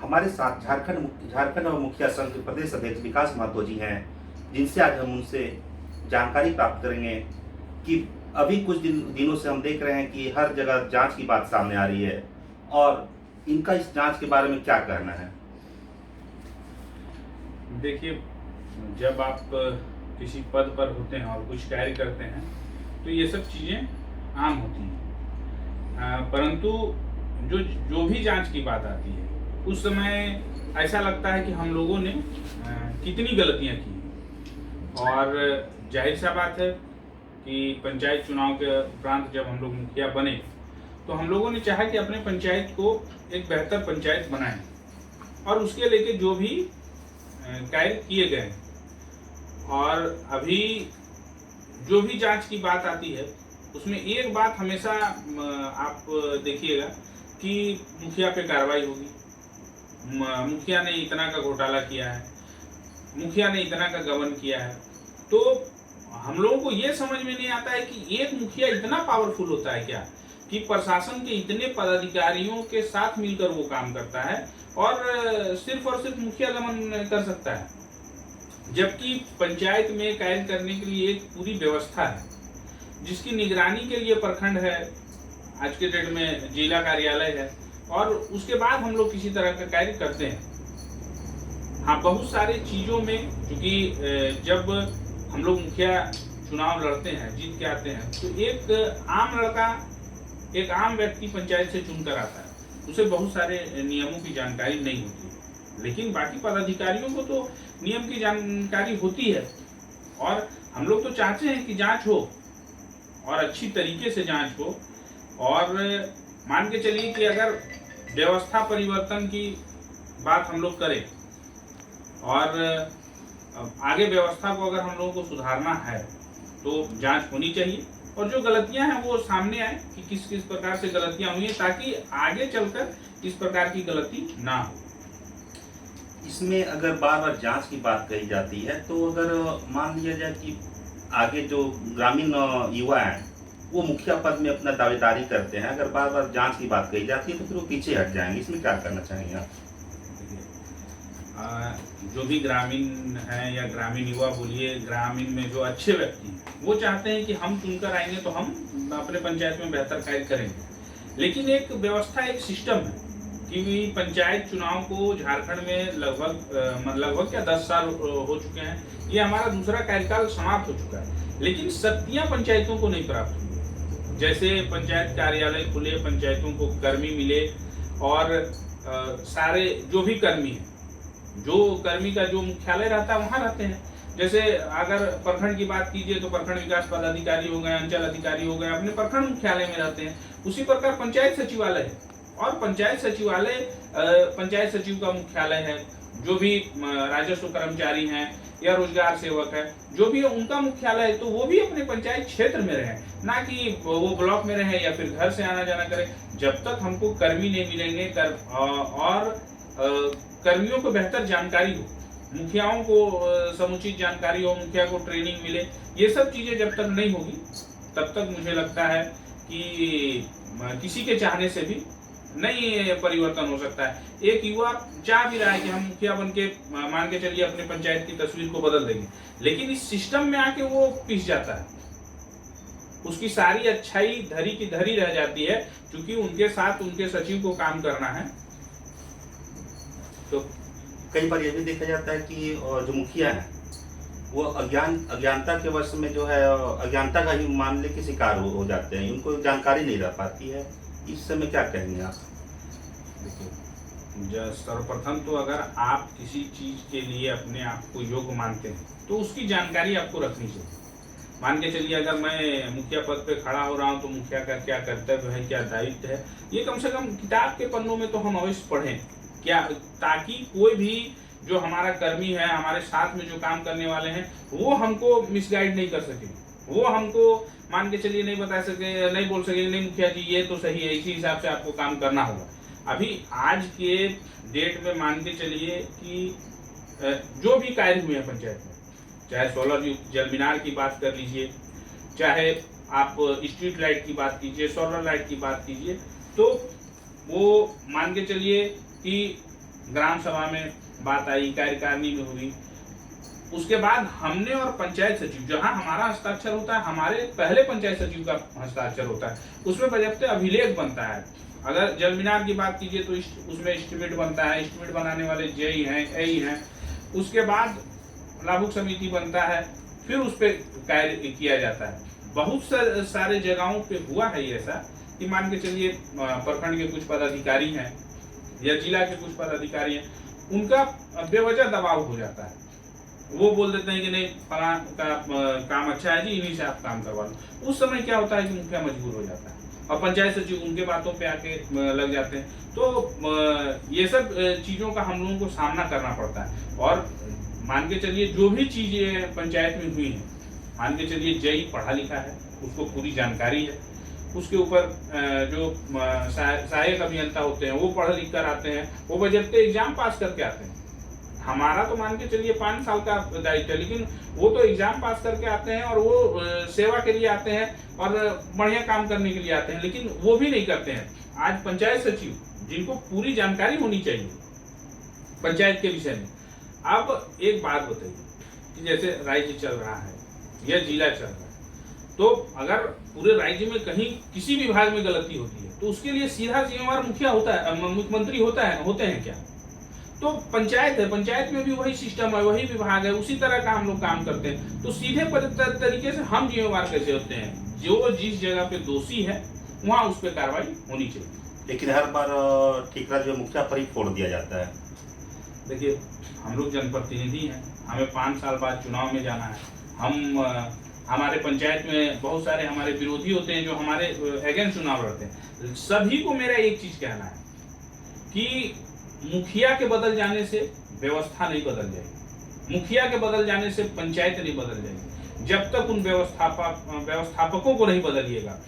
हमारे साथ झारखंड और मुखिया संघ के प्रदेश अध्यक्ष विकास महतो जी हैं, जिनसे आज हम उनसे जानकारी प्राप्त करेंगे कि अभी कुछ दिनों से हम देख रहे हैं कि हर जगह जांच की बात सामने आ रही है और इनका इस जांच के बारे में क्या कहना है। देखिए, जब आप किसी पद पर होते हैं और कुछ कार्य करते हैं तो ये सब चीज़ें आम होती हैं, परंतु जो भी जांच की बात आती है उस समय ऐसा लगता है कि हम लोगों ने कितनी गलतियां की। और जाहिर सा बात है कि पंचायत चुनाव के उपरांत जब हम लोग मुखिया बने तो हम लोगों ने चाहा कि अपने पंचायत को एक बेहतर पंचायत बनाएं और उसके लेके जो भी कार्य किए गए। और अभी जो भी जांच की बात आती है उसमें एक बात हमेशा आप देखिएगा कि मुखिया पे कार्रवाई होगी, मुखिया ने इतना का घोटाला किया है, मुखिया ने इतना का गबन किया है। तो हम लोगों को ये समझ में नहीं आता है कि एक मुखिया इतना पावरफुल होता है क्या कि प्रशासन के इतने पदाधिकारियों के साथ मिलकर वो काम करता है और सिर्फ मुखिया गमन कर सकता है, जबकि पंचायत में कार्य करने के लिए एक पूरी व्यवस्था है जिसकी निगरानी के लिए प्रखंड है, आज के डेट में जिला कार्यालय है और उसके बाद हम लोग किसी तरह का कार्य करते हैं। हाँ, बहुत सारे चीज़ों में क्योंकि जब हम लोग मुखिया चुनाव लड़ते हैं, जीत के आते हैं, तो एक आम लड़का, एक आम व्यक्ति पंचायत से चुनकर आता है, उसे बहुत सारे नियमों की जानकारी नहीं होती है, लेकिन बाकी पदाधिकारियों को तो नियम की जानकारी होती है। और हम लोग तो चाहते हैं कि जांच हो और अच्छी तरीके से जांच हो। और मान के चलिए कि अगर व्यवस्था परिवर्तन की बात हम लोग करें और आगे व्यवस्था को अगर हम लोगों को सुधारना है तो जांच होनी चाहिए और जो गलतियां हैं वो सामने आए कि किस किस प्रकार से गलतियां हुई हैं, ताकि आगे चलकर इस प्रकार की गलती ना हो। इसमें अगर बार बार जांच की बात कही जाती है तो अगर मान लिया जाए कि आगे जो ग्रामीण युवा हैं वो मुखिया पद में अपना दावेदारी करते हैं, अगर बार बार जांच की बात कही जाती है तो फिर वो पीछे हट जाएंगे, इसमें क्या करना चाहेंगे आप? जो भी ग्रामीण हैं या ग्रामीण युवा बोलिए, ग्रामीण में जो अच्छे व्यक्ति हैं वो चाहते हैं कि हम चुनकर आएंगे तो हम अपने पंचायत में बेहतर कार्य करेंगे। लेकिन एक व्यवस्था, एक सिस्टम है कि पंचायत चुनाव को झारखंड में लगभग क्या 10 साल हो चुके हैं, ये हमारा दूसरा कार्यकाल समाप्त हो चुका है, लेकिन शक्तियां पंचायतों को नहीं प्राप्त हुई। जैसे पंचायत कार्यालय खुले, पंचायतों को कर्मी मिले और सारे जो भी कर्मी हैं, जो कर्मी का जो मुख्यालय रहता है वहाँ रहते हैं। जैसे अगर प्रखंड की बात कीजिए तो प्रखंड विकास पदाधिकारी हो गए, अंचल अधिकारी हो गए, अपने प्रखंड मुख्यालय में रहते हैं। उसी प्रकार पंचायत सचिवालय है और पंचायत सचिवालय पंचायत सचिव का मुख्यालय है। जो भी राजस्व कर्मचारी हैं या रोजगार सेवक है, जो भी उनका मुख्यालय है, तो वो भी अपने पंचायत क्षेत्र में रहे, ना कि वो ब्लॉक में रहे या फिर घर से आना जाना करें। जब तक हमको कर्मी नहीं मिलेंगे और कर्मियों को बेहतर जानकारी हो, मुखियाओं को समुचित जानकारी हो, मुखिया को ट्रेनिंग मिले, ये सब चीजें जब तक नहीं होगी तब तक मुझे लगता है कि किसी के चाहने से भी नहीं परिवर्तन हो सकता है। एक युवा चाह भी रहा है कि हम मुखिया बन के मान के चलिए अपने पंचायत की तस्वीर को बदल देंगे, लेकिन इस सिस्टम में आके वो पिस जाता है, उसकी सारी अच्छाई धरी की धरी रह जाती है, क्योंकि उनके साथ उनके सचिव को काम करना है। तो कई बार ये भी देखा जाता है कि जो मुखिया है वो अज्ञानता के वश में जो है अज्ञानता का ही मामले के शिकार हो जाते हैं, उनको जानकारी नहीं रह पाती है। इस समय क्या कहेंगे आप? देखिए, सर्वप्रथम तो अगर आप किसी चीज के लिए अपने आप को योग्य मानते हैं तो उसकी जानकारी आपको रखनी चाहिए। मान के चलिए अगर मैं मुखिया पद पे खड़ा हो रहा हूँ तो मुखिया का क्या कर्तव्य है, क्या दायित्व है, ये कम से कम किताब के पन्नों में तो हम अवश्य पढ़ें, क्या, ताकि कोई भी जो हमारा कर्मी है, हमारे साथ में जो काम करने वाले हैं, वो हमको मिसगाइड नहीं कर सके, वो हमको मान के चलिए नहीं बता सके, नहीं बोल सके नहीं मुखिया जी ये तो सही है, इसी हिसाब से आपको काम करना होगा। अभी आज के डेट में मान के चलिए कि जो भी कार्य हुए हैं पंचायत में, चाहे सोलर जल मीनार की बात कर लीजिए, चाहे आप स्ट्रीट लाइट की बात कीजिए, सोलर लाइट की बात कीजिए, तो वो मान के चलिए कि ग्राम सभा में बात आई, कार्यकारिणी में हुई। उसके बाद हमने और पंचायत सचिव, जहां हमारा हस्ताक्षर होता है, हमारे पहले पंचायत सचिव का हस्ताक्षर होता है, उसमें बजाते अभिलेख बनता है। अगर जल मीनार की बात कीजिए तो उसमें एस्टिमेट बनता है, एस्टिमेट बनाने वाले जेई हैं, एई हैं। उसके बाद लाभुक समिति बनता है, फिर उस पर कार्य किया जाता है। बहुत सारे जगहों पे हुआ है ऐसा कि मान के चलिए प्रखंड के कुछ पदाधिकारी हैं या जिला के कुछ पदाधिकारी हैं, उनका बेवजह दबाव हो जाता है। वो बोल देते हैं कि नहीं फला का काम अच्छा है जी, इन्हीं से आप काम करवा लो। उस समय क्या होता है कि मुखिया मजबूर हो जाता है और पंचायत सचिव उनके बातों पे आके लग जाते हैं। तो ये सब चीज़ों का हम लोगों को सामना करना पड़ता है। और मान के चलिए जो भी चीज़ें पंचायत में हुई हैं, मान के चलिए जेई पढ़ा लिखा है, उसको पूरी जानकारी है। उसके ऊपर जो सहायक अभियंता होते हैं वो पढ़ लिख कर आते हैं, वो बजटे एग्जाम पास करके आते हैं। हमारा तो मान के चलिए 5 साल का दायित्व है, लेकिन वो तो एग्जाम पास करके आते हैं और वो सेवा के लिए आते हैं और बढ़िया काम करने के लिए आते हैं, लेकिन वो भी नहीं करते हैं। आज पंचायत सचिव, जिनको पूरी जानकारी होनी चाहिए पंचायत के विषय में। अब एक बात बताइए कि जैसे राज्य चल रहा है या जिला चल रहा है, तो अगर पूरे राज्य में कहीं किसी विभाग में गलती होती है तो उसके लिए सीधा जिम्मेवार मुखिया होता है, मुख्यमंत्री होते हैं क्या? तो पंचायत है, पंचायत में भी वही सिस्टम है, वही विभाग है, उसी तरह का हम लोग काम करते हैं। तो सीधे तरीके से हम जिम्मेवार कैसे होते हैं? जो जिस जगह पे दोषी है वहाँ उस पर कार्रवाई होनी चाहिए। लेकिन हर बार ठीकरा जो मुखिया पर ही फोड़ दिया जाता है। देखिए, हम लोग जनप्रतिनिधि हैं, हमें 5 साल बाद चुनाव में जाना है। हमारे पंचायत में बहुत सारे हमारे विरोधी होते हैं जो हमारे अगेंस्ट चुनाव लड़ते हैं। सभी को मेरा एक चीज कहना है कि मुखिया के बदल जाने से व्यवस्था नहीं बदल जाएगी, मुखिया के बदल जाने से पंचायत नहीं बदल जाएगी, जब तक उन व्यवस्थापकों को नहीं बदलिएगा।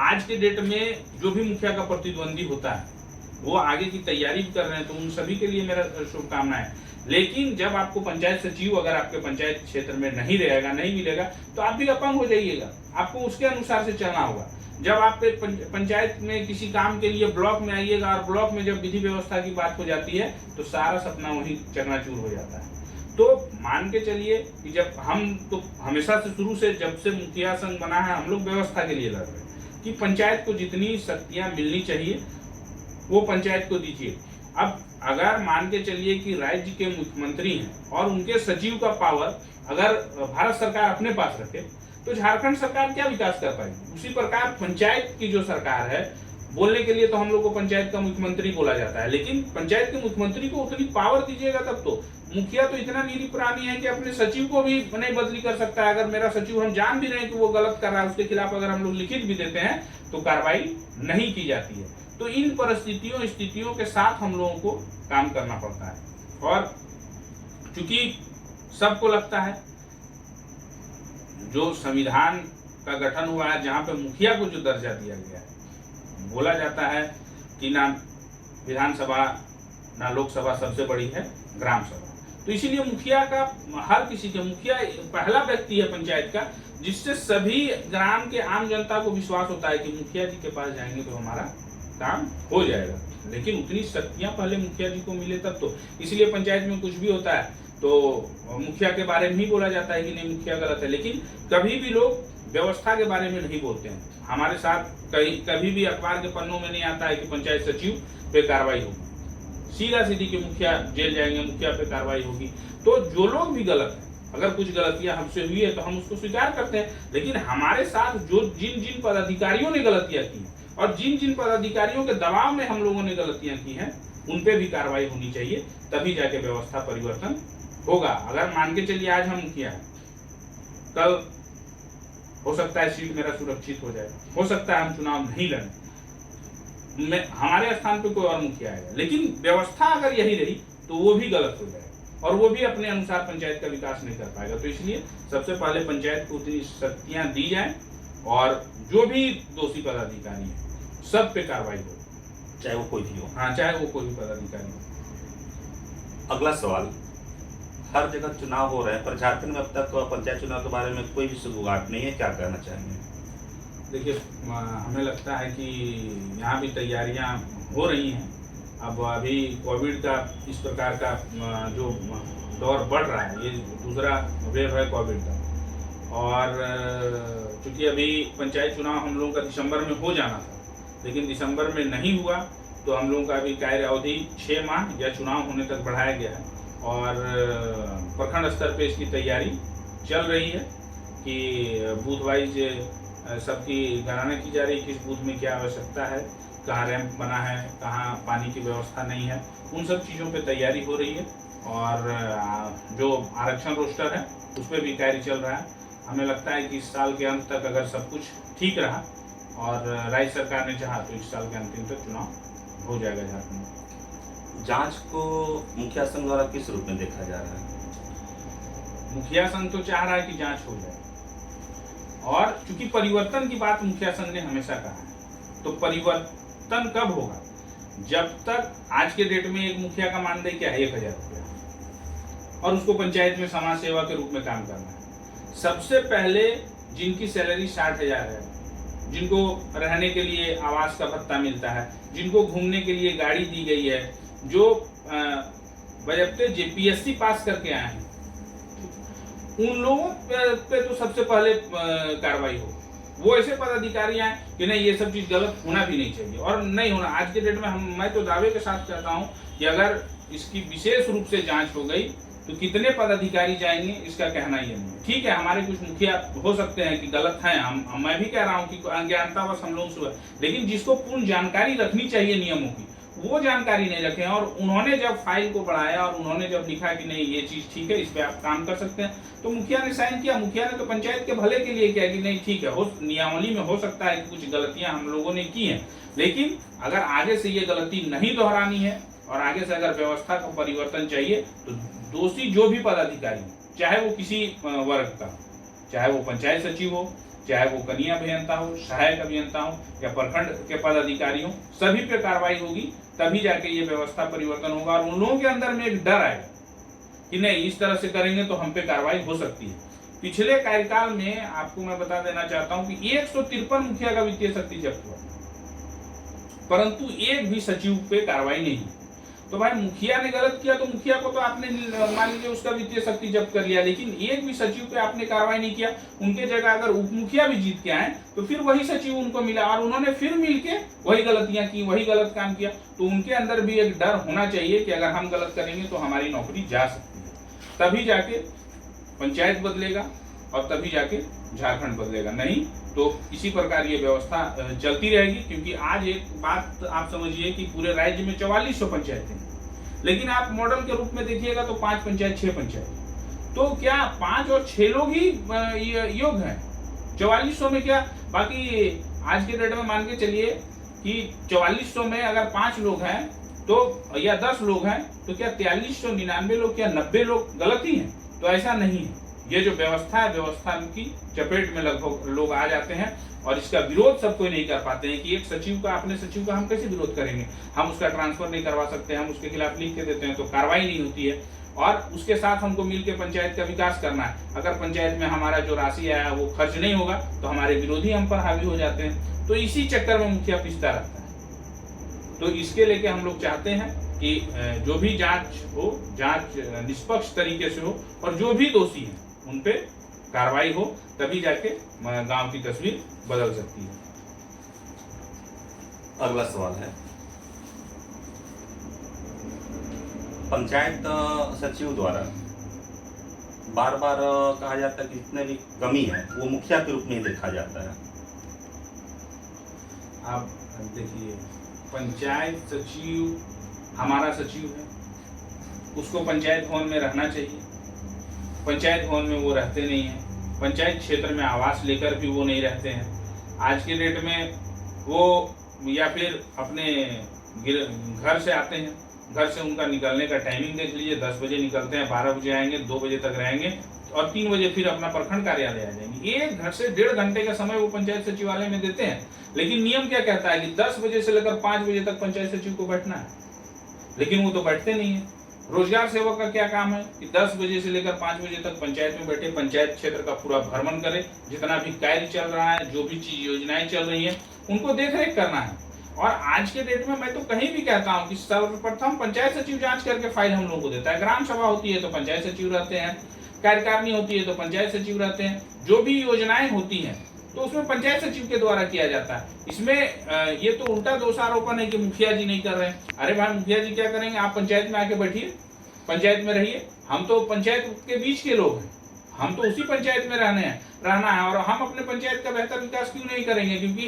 आज के डेट में जो भी मुखिया का प्रतिद्वंदी होता है वो आगे की तैयारी भी कर रहे हैं, तो उन सभी के लिए मेरा शुभकामनाएं। लेकिन जब आपको पंचायत सचिव अगर आपके पंचायत क्षेत्र में नहीं रहेगा, नहीं मिलेगा, तो आप भी अपंग हो जाइएगा, आपको उसके अनुसार से चलना होगा। जब आप पंचायत में किसी काम के लिए ब्लॉक में आइएगा और ब्लॉक में जब विधि व्यवस्था की बात हो जाती है तो सारा सपना वहीं चकनाचूर हो जाता है। तो मान के चलिए कि जब हम तो हमेशा से शुरू से जब से मुखिया संघ बना है हम लोग व्यवस्था के लिए लड़ रहे हैं कि पंचायत को जितनी शक्तियां मिलनी चाहिए वो पंचायत को दीजिए। अब अगर मान के चलिए कि राज्य के मुख्यमंत्री हैं और उनके सचिव का पावर अगर भारत सरकार अपने पास रखे तो झारखंड सरकार क्या विकास कर पाएगी? उसी प्रकार पंचायत की जो सरकार है, बोलने के लिए तो हम लोग को पंचायत का मुख्यमंत्री बोला जाता है, लेकिन पंचायत के मुख्यमंत्री को उतनी पावर दीजिएगा तब तो। मुखिया तो इतना नीरी प्राणी है कि अपने सचिव को भी नहीं बदली कर सकता है। अगर मेरा सचिव हम जान भी रहे हैं कि वो गलत कर रहा है, उसके खिलाफ अगर हम लोग लिखित भी देते हैं तो कार्रवाई नहीं की जाती है। तो इन स्थितियों के साथ हम लोगों को काम करना पड़ता है। और चूंकि सबको लगता है जो संविधान का गठन हुआ है, जहाँ पे मुखिया को जो दर्जा दिया गया है, बोला जाता है कि ना विधानसभा ना लोकसभा सबसे बड़ी है ग्राम सभा। तो इसीलिए मुखिया का हर किसी के मुखिया पहला व्यक्ति है पंचायत का, जिससे सभी ग्राम के आम जनता को विश्वास होता है कि मुखिया जी के पास जाएंगे तो हमारा काम हो जाएगा। लेकिन उतनी शक्तियां पहले मुखिया जी को मिले तब तो। इसलिए पंचायत में कुछ भी होता है तो मुखिया के बारे में ही बोला जाता है कि नहीं मुखिया गलत है, लेकिन कभी भी लोग व्यवस्था के बारे में नहीं बोलते हैं। हमारे साथ कभी भी अखबार के पन्नों में नहीं आता है कि पंचायत सचिव पे कार्रवाई होगी, सीधा सीधी के मुखिया जेल जाएंगे, मुखिया पे कार्रवाई होगी। तो जो लोग भी गलत है, अगर कुछ गलतियां हमसे हुई है तो हम उसको स्वीकार करते हैं, लेकिन हमारे साथ जो जिन पदाधिकारियों ने गलतियां की और जिन पदाधिकारियों के दबाव में हम लोगों ने गलतियां की हैं उन पे भी कार्रवाई होनी चाहिए, तभी जाके व्यवस्था परिवर्तन होगा। अगर मान के चलिए आज हम मुखिया हैं, कल हो सकता है सीट मेरा सुरक्षित हो जाए, हो सकता है हम चुनाव नहीं लड़ें, हमारे स्थान पे कोई और मुखिया आएगा, लेकिन व्यवस्था अगर यही रही तो वो भी गलत हो जाएगा और वो भी अपने अनुसार पंचायत का विकास नहीं कर पाएगा। तो इसलिए सबसे पहले पंचायत को उतनी शक्तियां दी जाए और जो भी दोषी पदाधिकारी है सब पे कार्रवाई हो, चाहे वो कोई भी हो। हाँ, चाहे वो कोई भी पदाधिकारी हो। अगला सवाल, हर जगह चुनाव हो रहे हैं पर झारखंड में अब तक पंचायत चुनाव के बारे में कोई भी शुरुआत नहीं है, क्या कहना चाहेंगे? देखिए, हमें लगता है कि यहाँ भी तैयारियाँ हो रही हैं अब अभी कोविड का इस प्रकार का जो दौर बढ़ रहा है, ये दूसरा वेव है कोविड का। और चूँकि अभी पंचायत चुनाव हम लोगों का दिसंबर में हो जाना था, लेकिन दिसंबर में नहीं हुआ, तो हम लोगों का अभी कार्य अवधि 6 माह या चुनाव होने तक बढ़ाया गया है। और प्रखंड स्तर पे इसकी तैयारी चल रही है कि बूथ वाइज सबकी गणना की जा रही है, किस बूथ में क्या आवश्यकता है, कहाँ रैंप बना है, कहाँ पानी की व्यवस्था नहीं है, उन सब चीज़ों पे तैयारी हो रही है। और जो आरक्षण रोस्टर है उस पर भी कार्य चल रहा है। हमें लगता है कि इस साल के अंत तक अगर सब कुछ ठीक रहा और राज्य सरकार ने चाहा तो इस साल के अंतिम तक चुनाव हो जाएगा झारखंड में। जांच को मुखिया संघ द्वारा किस रूप में देखा जा रहा है? मुखिया संघ तो चाह रहा है कि जांच हो जाए, और चूंकि परिवर्तन की बात मुखिया संघ ने हमेशा कहा है, तो परिवर्तन कब होगा? जब तक आज के डेट में एक मुखिया का मानदेय क्या है? 1000 रुपया, और उसको पंचायत में समाज सेवा के रूप में काम करना है। सबसे पहले जिनकी सैलरी 60,000 है, जिनको रहने के लिए आवास का भत्ता मिलता है, जिनको घूमने के लिए गाड़ी दी गई है, जो बजटे जेपीएससी पास करके आए हैं, उन लोगों पे तो सबसे पहले कार्रवाई हो। वो ऐसे पदाधिकारी हैं कि नहीं, ये सब चीज गलत होना भी नहीं चाहिए और नहीं होना। आज के डेट में मैं तो दावे के साथ कहता हूं कि अगर इसकी विशेष रूप से जांच हो गई तो कितने पदाधिकारी जाएंगे, इसका कहना ही नहीं है। ठीक है, हमारे कुछ मुखिया हो सकते हैं कि गलत हैं, मैं भी कह रहा हूं कि अज्ञानतावश हम लोगों से, लेकिन जिसको पूर्ण जानकारी रखनी चाहिए नियमों की, वो जानकारी नहीं रखे। और उन्होंने जब फाइल को बढ़ाया और उन्होंने जब लिखा कि नहीं ये चीज ठीक है, इस पे आप काम कर सकते हैं, तो मुखिया ने साइन किया। मुखिया ने तो पंचायत के भले के लिए किया कि नहीं ठीक है, हो नियमावली में हो सकता है कि कुछ गलतियां हम लोगों ने की हैं, लेकिन अगर आगे से ये गलती नहीं दोहरानी है और आगे से अगर व्यवस्था का परिवर्तन चाहिए, तो दोषी जो भी पदाधिकारी, चाहे वो किसी वर्ग का, चाहे वो पंचायत सचिव हो, चाहे वो कनीय अभियंता हो, सहायक अभियंता हो या प्रखंड के पदाधिकारी हो, सभी पे कार्रवाई होगी, तभी जाके ये व्यवस्था परिवर्तन होगा। और उन लोगों के अंदर में एक डर आएगा कि नहीं, इस तरह से करेंगे तो हम पे कार्रवाई हो सकती है। पिछले कार्यकाल में आपको मैं बता देना चाहता हूं कि 153 मुखिया का वित्तीय शक्ति जब्त हुआ, परंतु एक भी सचिव पे कार्रवाई नहीं। तो भाई मुखिया ने गलत किया तो मुखिया को तो आपने मान लीजिए उसका वित्तीय शक्ति जब्त कर लिया, लेकिन एक भी सचिव पे आपने कार्रवाई नहीं किया। उनके जगह अगर उप मुखिया भी जीत के आए तो फिर वही सचिव उनको मिला और उन्होंने फिर मिलके वही गलतियां की, वही गलत काम किया। तो उनके अंदर भी एक डर होना चाहिए कि अगर हम गलत करेंगे तो हमारी नौकरी जा सकती है, तभी जाके पंचायत बदलेगा और तभी जाके झारखंड बदलेगा। नहीं तो इसी प्रकार ये व्यवस्था चलती रहेगी। क्योंकि आज एक बात आप समझिए कि पूरे राज्य में 4400 पंचायतें हैं, लेकिन आप मॉडल के रूप में देखिएगा तो 5 पंचायत 6 पंचायत, तो क्या 5 और 6 लोग ही योग्य हैं 4400 में? क्या बाकी आज के डेट में मान के चलिए कि 4400 में अगर 5 लोग हैं तो या 10 लोग हैं तो क्या 4399 लोग, क्या 90 लोग गलत ही हैं? तो ऐसा नहीं है। ये जो व्यवस्था है, व्यवस्था की चपेट में लगभग लोग आ जाते हैं और इसका विरोध सब कोई नहीं कर पाते हैं कि एक सचिव का, अपने सचिव का हम कैसे विरोध करेंगे? हम उसका ट्रांसफर नहीं करवा सकते, हम उसके खिलाफ लिख के देते हैं तो कार्रवाई नहीं होती है। और उसके साथ हमको मिलकर पंचायत का विकास करना है। अगर पंचायत में हमारा जो राशि आया वो खर्च नहीं होगा तो हमारे विरोधी हम पर हावी हो जाते हैं। तो इसी चक्कर में मुखिया पिसता रहता है। तो इसके लेके हम लोग चाहते हैं कि जो भी जांच हो, जांच निष्पक्ष तरीके से हो और जो भी दोषी है उन पे कार्रवाई हो, तभी जाके गांव की तस्वीर बदल सकती है। अगला सवाल है, पंचायत सचिव द्वारा बार बार कहा जाता है कि जितने भी कमी है वो मुखिया के रूप में ही देखा जाता है। आप देखिए, पंचायत सचिव हमारा सचिव है, उसको पंचायत भवन में रहना चाहिए। पंचायत भवन में वो रहते नहीं हैं, पंचायत क्षेत्र में आवास लेकर भी वो नहीं रहते हैं। आज के डेट में वो या फिर अपने घर से आते हैं, घर से उनका निकलने का टाइमिंग देख लीजिए, 10 बजे निकलते हैं, 12 बजे आएंगे, 2 बजे तक रहेंगे और 3 बजे फिर अपना प्रखंड कार्यालय आ जाएंगे। एक घर से 1.5 घंटे का समय वो पंचायत सचिवालय में देते हैं। लेकिन नियम क्या कहता है कि 10 बजे से लेकर 5 बजे तक पंचायत सचिव को बैठना है, लेकिन वो तो बैठते नहीं है। रोजगार सेवक का क्या काम है कि 10 बजे से लेकर 5 बजे तक पंचायत में बैठे, पंचायत क्षेत्र का पूरा भ्रमण करे, जितना भी कार्य चल रहा है, जो भी चीज योजनाएं चल रही है, उनको देख रेख करना है। और आज के डेट में मैं तो कहीं भी कहता हूँ कि सर्वप्रथम पंचायत सचिव जांच करके फाइल हम लोगों को देता है। ग्राम सभा होती है तो पंचायत सचिव रहते हैं, कार्यकारिणी होती है तो पंचायत सचिव रहते हैं, जो भी योजनाएं होती हैं तो उसमें पंचायत सचिव के द्वारा किया जाता है। इसमें ये तो उल्टा दोषारोपण है कि मुखिया जी नहीं कर रहे हैं। अरे भाई मुखिया जी क्या करेंगे, आप पंचायत में आके बैठिए, पंचायत में रहिए। हम तो पंचायत के बीच के लोग हैं, हम तो उसी पंचायत में रहना है और हम अपने पंचायत का बेहतर विकास क्यों नहीं करेंगे? क्योंकि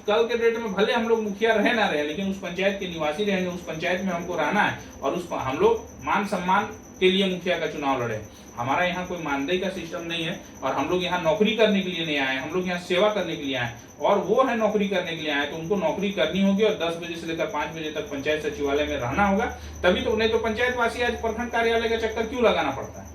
कल के डेट में भले हम लोग मुखिया रहे ना रहे, लेकिन उस पंचायत के निवासी रहेंगे, उस पंचायत में हमको रहना है और हम लोग मान सम्मान के लिए मुखिया का चुनाव लड़े। हमारा यहाँ कोई मानदेय का सिस्टम नहीं है और हम लोग यहाँ नौकरी करने के लिए नहीं आए, हम लोग यहाँ सेवा करने के लिए आए और वो है नौकरी करने के लिए आए तो उनको नौकरी करनी होगी और 10 बजे से लेकर 5 बजे तक पंचायत सचिवालय में रहना होगा, तभी तो। नहीं तो पंचायत वासी आज प्रखंड कार्यालय का चक्कर क्यों लगाना पड़ता है?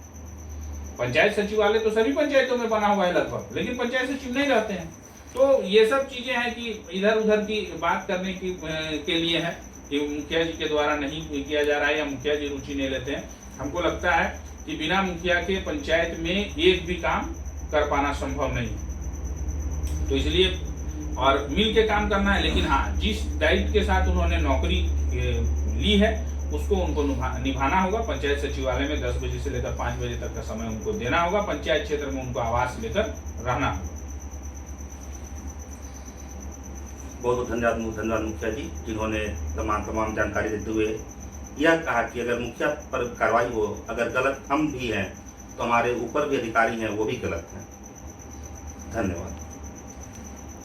पंचायत सचिवालय तो सभी पंचायतों में बना हुआ है लगभग, लेकिन पंचायत सचिव नहीं रहते हैं। तो ये सब चीजें हैं कि इधर उधर की बात करने के लिए है कि मुखिया जी के द्वारा नहीं किया जा रहा है या मुखिया जी रुचि नहीं लेते हैं। हमको लगता है कि बिना मुखिया के पंचायत में एक भी काम कर पाना संभव नहीं, तो इसलिए और मिल के काम करना है। लेकिन हाँ, जिस दायित्व के साथ उन्होंने नौकरी ली है उसको उनको निभाना होगा। पंचायत सचिवालय में 10 बजे से लेकर 5 बजे तक का समय उनको देना होगा, पंचायत क्षेत्र में उनको आवास लेकर रहना होगा। बहुत बहुत धन्यवाद मुखिया जी, जिन्होंने तमाम जानकारी देते हुए यह कहा कि अगर मुखिया पर कार्रवाई हो, अगर गलत हम भी हैं तो हमारे ऊपर भी अधिकारी हैं वो भी गलत हैं। धन्यवाद।